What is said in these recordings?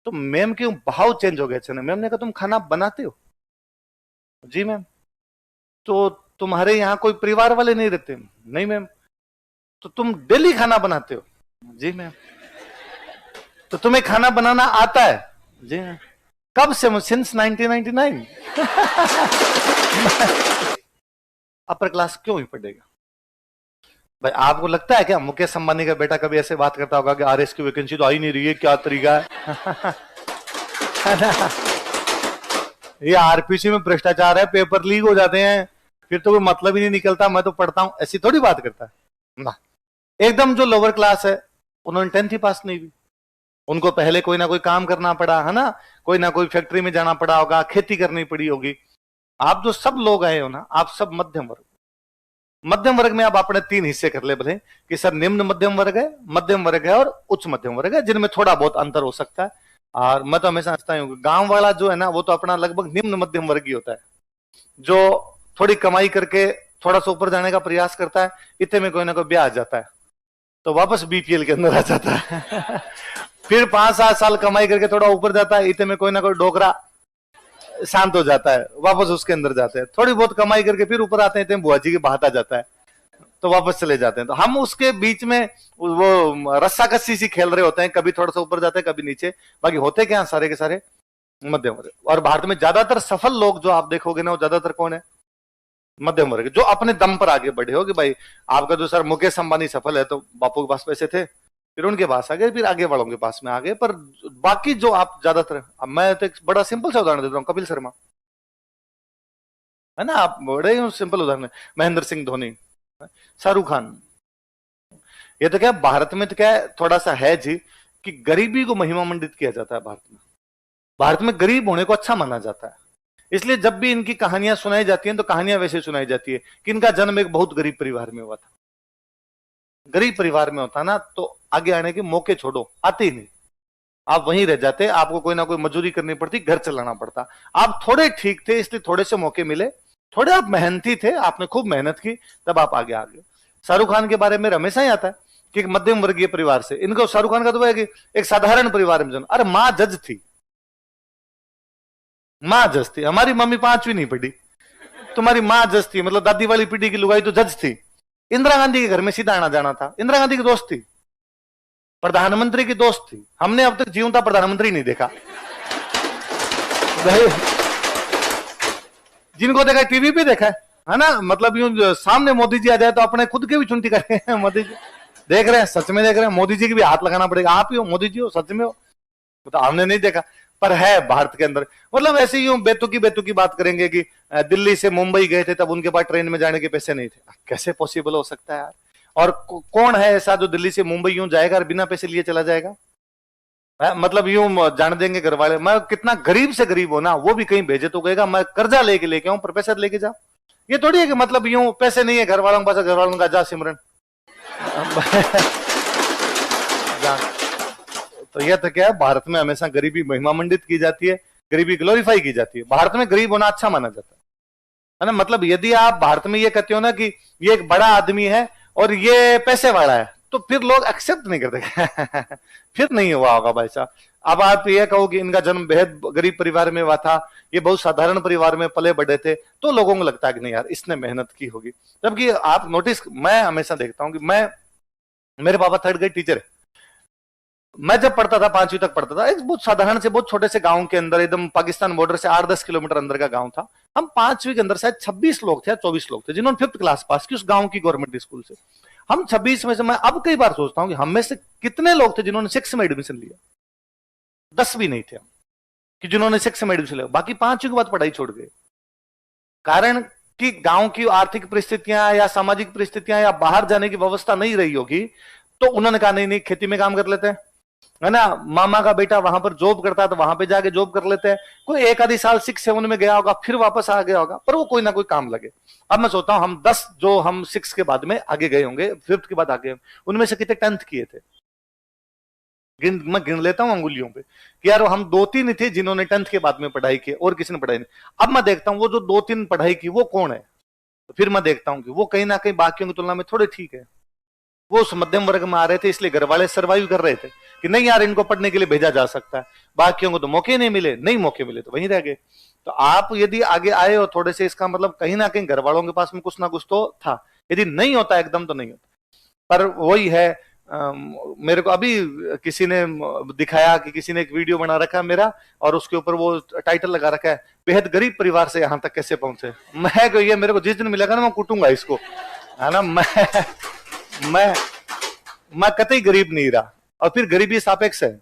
तो मैम क्यों भाव चेंज हो गया अचानक। मैम ने कहा तुम खाना बनाते हो? जी मैम। तो तुम्हारे यहाँ कोई परिवार वाले नहीं रहते? नहीं मैम। तो तुम डेली खाना बनाते हो? जी मैम। तो तुम्हें खाना बनाना आता है? जी मैम। कब से? सिंस 1999। अपर क्लास क्यों ही पढ़ेगा भाई? आपको लगता है क्या मुकेश अंबानी का बेटा कभी ऐसे बात करता होगा कि आरएस की वैकेंसी तो आ ही नहीं रही है, क्या तरीका है? ये आरपीसी में भ्रष्टाचार है, पेपर लीक हो जाते हैं, फिर तो कोई मतलब ही नहीं निकलता, मैं तो पढ़ता हूं, ऐसी थोड़ी बात करता है ना। एकदम जो लोअर क्लास है उन्होंने 10th ही पास नहीं हुई, उनको पहले कोई ना कोई काम करना पड़ा है ना, कोई ना कोई फैक्ट्री में जाना पड़ा होगा, खेती करनी पड़ी होगी। आप जो सब लोग आए हो ना, आप सब मध्यम वर्ग। मध्यम वर्ग में आप अपने 3 हिस्से कर ले भले कि सर निम्न मध्यम वर्ग है और उच्च मध्यम वर्ग है, जिनमें थोड़ा बहुत अंतर हो सकता है। और मैं तो हमेशा समझता हूँ गांव वाला जो है ना वो तो अपना लगभग निम्न मध्यम वर्ग ही होता है, जो थोड़ी कमाई करके थोड़ा सा ऊपर जाने का प्रयास करता है, इतने में कोई ना कोई ब्याह आ जाता है तो वापस बीपीएल के अंदर आ जाता है। फिर 5-7 साल कमाई करके थोड़ा ऊपर जाता है, इतने में कोई ना कोई डोकरा शांत हो जाता है, वापस उसके अंदर जाते हैं। थोड़ी बहुत कमाई करके फिर ऊपर आते हैं, बुआ जी के बहात आ जाता है तो वापस चले जाते हैं। तो हम उसके बीच में वो रस्सा कस्सी सी खेल रहे होते हैं, कभी थोड़ा सा ऊपर जाते हैं कभी नीचे, बाकी होते क्या सारे के सारे मध्यम वर्ग। और भारत में ज्यादातर सफल लोग जो आप देखोगे ना वो ज्यादातर कौन है? मध्यम वर्ग, जो अपने दम पर आगे बढ़े हो कि भाई आपका जो सर मुकेश अंबानी सफल है तो बापू के पास पैसे थे, फिर उनके पास आ गए, फिर आगे वालों के पास में आ गए। पर बाकी जो आप ज्यादातर, अब मैं तो एक बड़ा सिंपल सा उदाहरण देता हूँ, कपिल शर्मा है ना, आप बड़े सिंपल उदाहरण है, महेंद्र सिंह धोनी, शाहरुख खान। ये तो क्या भारत में तो क्या है, थोड़ा सा है जी कि गरीबी को महिमा मंडित किया जाता है भारत में। भारत में गरीब होने को अच्छा माना जाता है, इसलिए जब भी इनकी कहानियां सुनाई जाती हैं तो कहानियां वैसे सुनाई जाती है कि इनका जन्म एक बहुत गरीब परिवार में हुआ था। गरीब परिवार में होता ना तो आगे आने के मौके छोड़ो, आते ही नहीं, आप वहीं रह जाते, आपको कोई ना कोई मजदूरी करनी पड़ती, घर चलाना पड़ता। आप थोड़े ठीक थे इसलिए थोड़े से मौके मिले, थोड़े आप मेहनती थे, आपने खूब मेहनत की, तब आप आगे आ गए। शाहरुख खान के बारे में हमेशा ही आता है कि एक मध्यम वर्गीय परिवार से, इनको शाहरुख खान का तो है कि एक साधारण परिवार में जन्म। अरे मां जज थी, मां जज थी, हमारी मम्मी 5वीं नहीं पढ़ी, तुम्हारी मां जज थी, मतलब दादी वाली पीढ़ी की लुगाई तो जज थी। इंदिरा गांधी के घर में सीधा आना जाना था, इंदिरा गांधी की दोस्त थी, प्रधानमंत्री की दोस्त थी। हमने अब तक जीवता प्रधानमंत्री नहीं देखा, जिनको देखा टीवी पे देखा है ना, मतलब यूं सामने मोदी जी आ जाए तो अपने खुद के भी चुनती करें। मोदी जी देख रहे हैं, सच में देख रहे हैं, मोदी जी की भी हाथ लगाना पड़ेगा, आप ही हो मोदी जी हो, सच में हो, तो हमने नहीं देखा, पर है भारत के अंदर। मतलब ऐसे ही बेतुकी बात करेंगे कि दिल्ली से मुंबई गए थे तब उनके पास ट्रेन में जाने के पैसे नहीं थे। कैसे पॉसिबल हो सकता है यार? और कौन है ऐसा जो दिल्ली से मुंबई यूं जाएगा और बिना पैसे लिए चला जाएगा? मतलब यूं जान देंगे घर वाले, मैं कितना गरीब से गरीब हो ना, वो भी कहीं भेजे तो कहेगा मैं कर्जा लेके आऊं, प्रोफेसर लेके जा। ये थोड़ी है कि मतलब यूं पैसे नहीं है घर वालों के पास, घर वालों का जा सिमरन। जा। तो यह तो क्या है, भारत में हमेशा गरीबी महिमा मंडित की जाती है, गरीबी ग्लोरीफाई की जाती है। भारत में गरीब होना अच्छा माना जाता है ना। मतलब यदि आप भारत में ये कहते हो ना कि ये एक बड़ा आदमी है और ये पैसे वाला है, तो फिर लोग एक्सेप्ट नहीं करते। फिर नहीं हुआ होगा भाई साहब। अब आप ये कहो कि इनका जन्म बेहद गरीब परिवार में हुआ था, ये बहुत साधारण परिवार में पले बढ़े थे, तो लोगों को लगता है कि नहीं यार इसने मेहनत की होगी। जबकि आप नोटिस, मैं हमेशा देखता हूं कि मेरे पापा 3rd ग्रेड टीचर है। मैं जब पढ़ता था 5वीं तक पढ़ता था, एक बहुत साधारण से बहुत छोटे से गांव के अंदर, एकदम पाकिस्तान बॉर्डर से 8-10 किलोमीटर अंदर का गांव था। हम 5वीं के अंदर शायद 26 लोग थे, 24 लोग थे जिन्होंने 5th क्लास पास की उस गांव की गवर्नमेंट स्कूल से। हम 26 में से, मैं अब कई बार सोचता हूं कि हम में से कितने लोग थे जिन्होंने 6 में एडमिशन लिया? 10 भी नहीं थे हम कि जिन्होंने 6 में एडमिशन लिया, बाकी 5वीं के बाद पढ़ाई छोड़ गए। कारण कि गांव की आर्थिक परिस्थितियां या सामाजिक परिस्थितियां या बाहर जाने की व्यवस्था नहीं रही होगी, तो उन्होंने कहा नहीं नहीं खेती में काम कर लेते हैं, है ना। मामा का बेटा वहां पर जॉब करता है तो वहां पे जाके जॉब कर लेते हैं। कोई एक आधी साल 6-7 में गया होगा, फिर वापस आ गया होगा, पर वो कोई ना कोई काम लगे। अब मैं सोचता हूं हम 10 जो हम 6 के बाद में आगे गए होंगे, 5th के बाद आगे, उनमें से कितने 10th किए थे? मैं गिन लेता हूं अंगुलियों पे कि यार हम 2-3 ही थे जिन्होंने 10th के बाद में पढ़ाई की, और किसी ने पढ़ाई नहीं। अब मैं देखता हूं वो जो 2-3 पढ़ाई की वो कौन है, तो फिर मैं देखता हूं कि वो कहीं ना कहीं बाकियों की तुलना में थोड़े ठीक है। वो उस मध्यम वर्ग में आ रहे थे, इसलिए घर वाले सर्वाइव कर रहे थे कि नहीं यार इनको पढ़ने के लिए भेजा जा सकता है, बाकियों को तो मौके नहीं मिले, नहीं मौके मिले तो वहीं रह गए। तो आप यदि आगे आए हो थोड़े से, इसका मतलब कहीं ना कहीं घर वालों के पास में कुछ ना कुछ तो था, यदि नहीं होता एकदम तो नहीं होता। पर वही है, मेरे को अभी किसी ने दिखाया कि किसी ने एक वीडियो बना रखा है मेरा, और उसके ऊपर वो टाइटल लगा रखा है, बेहद गरीब परिवार से यहां तक कैसे पहुंचे। मैं ये मेरे को जिस दिन मिलेगा ना मैं कूटूंगा इसको, है ना। मैं मैं कतई गरीब नहीं रहा। और फिर गरीबी सापेक्ष है,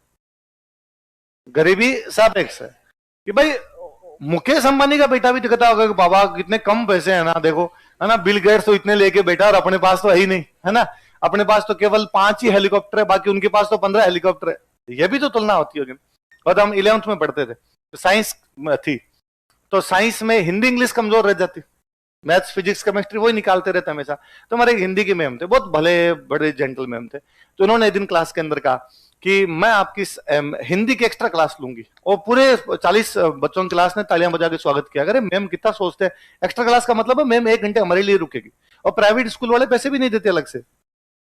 गरीबी सापेक्ष है कि भाई मुकेश अंबानी का बेटा भी दिखता होगा कि बाबा कितने कम पैसे हैं ना, देखो है ना, बिल गेट्स तो इतने लेके बैठा और अपने पास तो है ही नहीं, है ना, अपने पास तो केवल 5 ही हेलीकॉप्टर है, बाकी उनके पास तो 15 हेलीकॉप्टर है। यह भी तो तुलना होती होगी। और हम 11th में पढ़ते थे तो साइंस थी, तो साइंस में हिंदी इंग्लिश कमजोर रह जाती, मैथ्स फिजिक्स केमिस्ट्री वही निकालते रहते हमेशा। तो हमारे हिंदी के मैम थे, बहुत भले बड़े जेंटल मैम थे, तो उन्होंने एक दिन क्लास के अंदर कहा कि मैं आपकी हिंदी की एक्स्ट्रा क्लास लूंगी, और पूरे 40 बच्चों की क्लास ने तालियां बजा के स्वागत किया। अरे मैम कितना सोचते हैं, एक्स्ट्रा क्लास का मतलब है मैम 1 घंटे हमारे लिए रुकेगी, और प्राइवेट स्कूल वाले पैसे भी नहीं देते अलग से,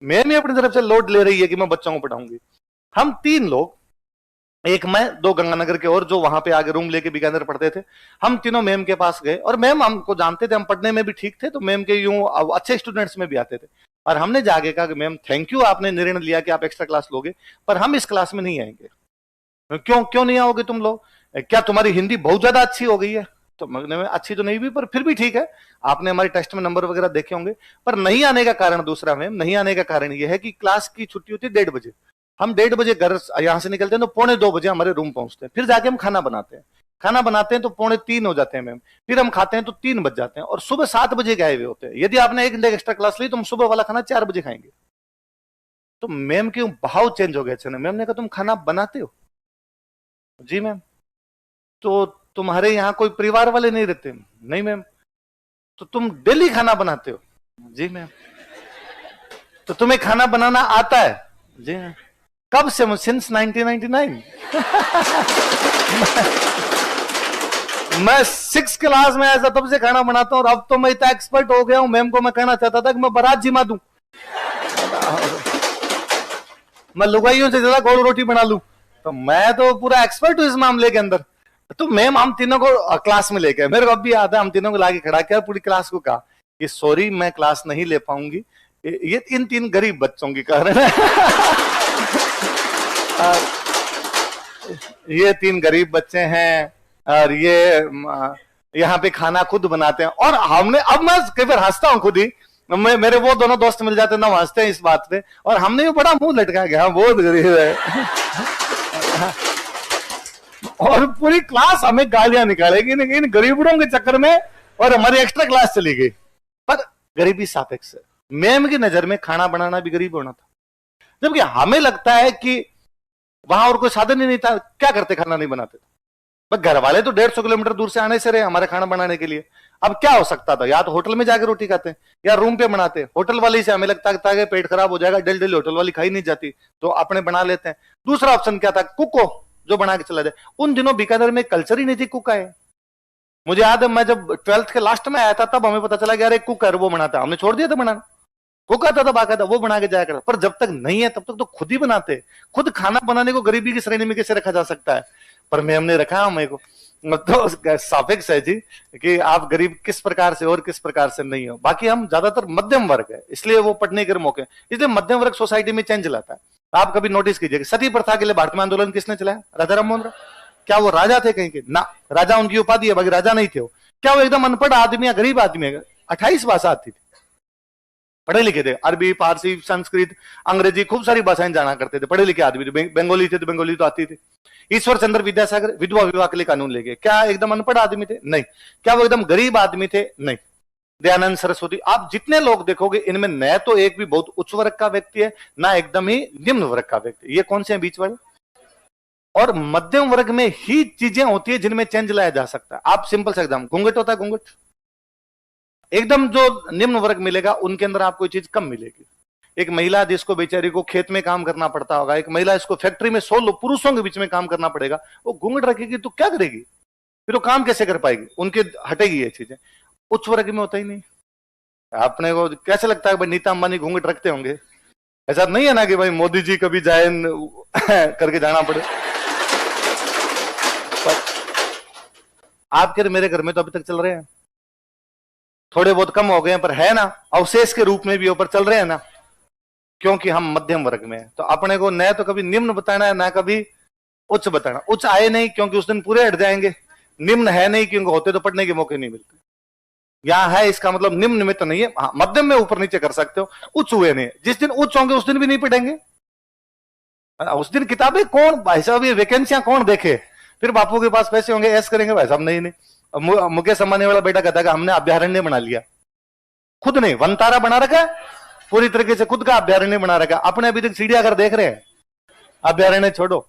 मैम ही अपनी तरफ से लोड ले रही है कि मैं बच्चों को पढ़ाऊंगी। हम 3 लोग, एक मैं, 2 गंगानगर के और जो वहां पे आगे रूम लेके बीकानेर पढ़ते थे, हम तीनों मैम के पास गए, और मैम हमको जानते थे, हम पढ़ने में भी ठीक थे, तो मैम के यूं अच्छे स्टूडेंट्स में भी आते थे। और हमने जाके कहा कि मैम थैंक यू, आपने निर्णय लिया कि आप एक्स्ट्रा क्लास लोगे, पर हम इस क्लास में नहीं आएंगे। क्यों क्यों नहीं आओगे तुम लोग, क्या तुम्हारी हिंदी बहुत ज्यादा अच्छी हो गई है? तो मैं अच्छी तो नहीं भी, पर फिर भी ठीक है, आपने हमारे टेस्ट में नंबर वगैरह देखे होंगे। पर नहीं आने का कारण दूसरा, मैम नहीं आने का कारण यह है कि क्लास की छुट्टी होती है 1:30 बजे, हम 1:30 बजे घर यहां से निकलते हैं तो 1:45 बजे हमारे रूम पहुंचते हैं, फिर जाके हम खाना बनाते हैं, खाना बनाते हैं तो 2:45 हो जाते हैं मैम, फिर हम खाते हैं तो 3 बज जाते हैं, और सुबह 7 बजे गए हुए होते हैं। यदि आपने 1 घंटे एक्स्ट्रा क्लास ली तो हम सुबह वाला खाना 4 बजे खाएंगे। तो मैम क्यों भाव चेंज हो गया अचानक। मैम ने कहा तुम खाना बनाते हो? जी मैम। तो तुम्हारे यहाँ कोई परिवार वाले नहीं रहते? नहीं मैम। तो तुम डेली खाना बनाते हो? जी मैम। तो तुम्हें खाना बनाना आता है? जी मैम। कब से? सिंस 1999। मैं 6 क्लास में आया था तब से खाना बनाता हूं, और अब तो मैं इतना एक्सपर्ट हो गया हूं, मैम को मैं कहना चाहता था कि मैं बारात जिमा दूं, मैं लुगाइयों से ज्यादा गोल रोटी बना लूं, तो मैं तो पूरा एक्सपर्ट हूं इस मामले के अंदर। तो मैम हम तीनों को क्लास में लेके, मेरे को अब भी याद है, हम तीनों को लाके खड़ा किया, पूरी क्लास को कहा कि सॉरी मैं क्लास नहीं ले पाऊंगी, ये इन 3 गरीब बच्चों के कारण है। ये 3 गरीब बच्चे हैं, और ये यहाँ पे खाना खुद बनाते हैं। और हमने, अब मैं कई बार हंसता हूँ खुद ही, मेरे वो दोनों दोस्त मिल जाते हैं ना, हंसते हैं इस बात पे, और हमने भी बड़ा मुंह लटका गया, बहुत गरीब है। और पूरी क्लास हमें गालियां निकालेगी इन गरीबों के चक्कर में, और हमारी एक्स्ट्रा क्लास चली गई। पर गरीबी सापेक्ष है। मैम की नजर में खाना बनाना भी गरीब होना था, जबकि हमें लगता है कि वहां और कोई साधन ही नहीं था, क्या करते, खाना नहीं बनाते थे। घर वाले तो 150 किलोमीटर दूर से आने से रहे हमारे खाना बनाने के लिए। अब क्या हो सकता था, या तो होटल में जाकर रोटी खाते या रूम पे बनाते। होटल वाली से हमें लगता था कि पेट खराब हो जाएगा, डेली डेली होटल वाली खाई नहीं जाती, तो अपने बना लेते हैं। दूसरा ऑप्शन क्या था, कुक हो जो बना के चला जाए। उन दिनों बीकानेर में कल्चर ही नहीं थी कुक है। मुझे याद है मैं जब 12th के लास्ट में आया था तब हमें पता चला कि यार एक कुक है, वो बनाता, हमने छोड़ दिया था बनाना। कुक आता था बाकायदा, वो बना के जाया करता। पर जब तक नहीं है तब तक तो खुद ही बनाते। खुद खाना बनाने को गरीबी की श्रेणी में कैसे रखा जा सकता है? पर मैं हमने रखा मेरे को, तो सापेक्ष है जी कि आप गरीब किस प्रकार से और किस प्रकार से नहीं हो। बाकी हम ज्यादातर मध्यम वर्ग है, इसलिए वो पढ़ने के मौके, इसलिए मध्यम वर्ग सोसाइटी में चेंज लाता है। आप कभी नोटिस कीजिए, सती प्रथा के लिए भारत में आंदोलन किसने चलाया? राजा राम मोहन राय। क्या वो राजा थे कहीं के? ना, राजा उनकी उपाधि है, बाकी राजा नहीं थे वो। क्या वो एकदम अनपढ़ आदमी या गरीब आदमी है? 28 भाषा आती थी, पढ़े लिखे थे, अरबी, फारसी, संस्कृत, अंग्रेजी, खूब सारी भाषाएं जाना करते थे, पढ़े लिखे आदमी थे। बंगाली थे तो बंगाली तो आती थी। ईश्वर चंद्र विद्यासागर विधवा विवाह के लिए कानून ले गए। क्या एकदम अनपढ़ आदमी थे? नहीं। क्या वो एकदम गरीब आदमी थे? नहीं। दयानंद सरस्वती, आप जितने लोग देखोगे इनमें न तो एक भी बहुत उच्च वर्ग का व्यक्ति है, ना एकदम ही निम्न वर्ग का व्यक्ति। ये कौन से हैं बीच वाले? और मध्यम वर्ग में ही चीजें होती है जिनमें चेंज लाया जा सकता है। आप सिंपल सा एग्जाम, घूंघट होता है, घूंघट एकदम जो निम्न वर्ग मिलेगा उनके अंदर आपको चीज कम मिलेगी। एक महिला जिसको बेचारी को खेत में काम करना पड़ता होगा, एक महिला इसको फैक्ट्री में 100 पुरुषों के बीच में काम करना पड़ेगा, वो घूंघट रखेगी तो क्या करेगी? फिर वो काम कैसे कर पाएगी? उनके हटेगी ये चीजें। उच्च वर्ग में होता ही नहीं। आपने को कैसे लगता है भाई नीता अंबानी घूंघट रखते होंगे? ऐसा नहीं है ना कि भाई मोदी जी कभी जाए करके जाना पड़े। पर आपके मेरे घर में तो अभी तक चल रहे हैं, थोड़े बहुत कम हो गए हैं, पर है ना, अवशेष के रूप में भी ऊपर चल रहे हैं ना, क्योंकि हम मध्यम वर्ग में हैं। तो अपने को न तो कभी निम्न बताना है, ना कभी उच्च बताना। उच्च आए नहीं क्योंकि उस दिन पूरे हट जाएंगे, निम्न है नहीं क्योंकि होते तो पढ़ने के मौके नहीं मिलते। यहां है इसका मतलब निम्न में तो नहीं है, हाँ, मध्यम में ऊपर नीचे कर सकते हो, उच्च हुए नहीं। जिस दिन उच्च होंगे उस दिन भी नहीं पढ़ेंगे, उस दिन किताबें कौन भाई साहब, ये वैकेंसियां कौन देखे। फिर बापू के पास पैसे होंगे, ऐस करेंगे भाई साहब, नहीं नहीं। मुकेश अंबानी वाला बेटा कहता है कि हमने अभ्यारण्य बना लिया, खुद नहीं वनतारा बना रखा, पूरी तरीके से खुद का अभ्यारण्य बना रखा। अपने अभी तक चिड़ियाघर देख रहे हैं, अभ्यारण्य छोड़ो।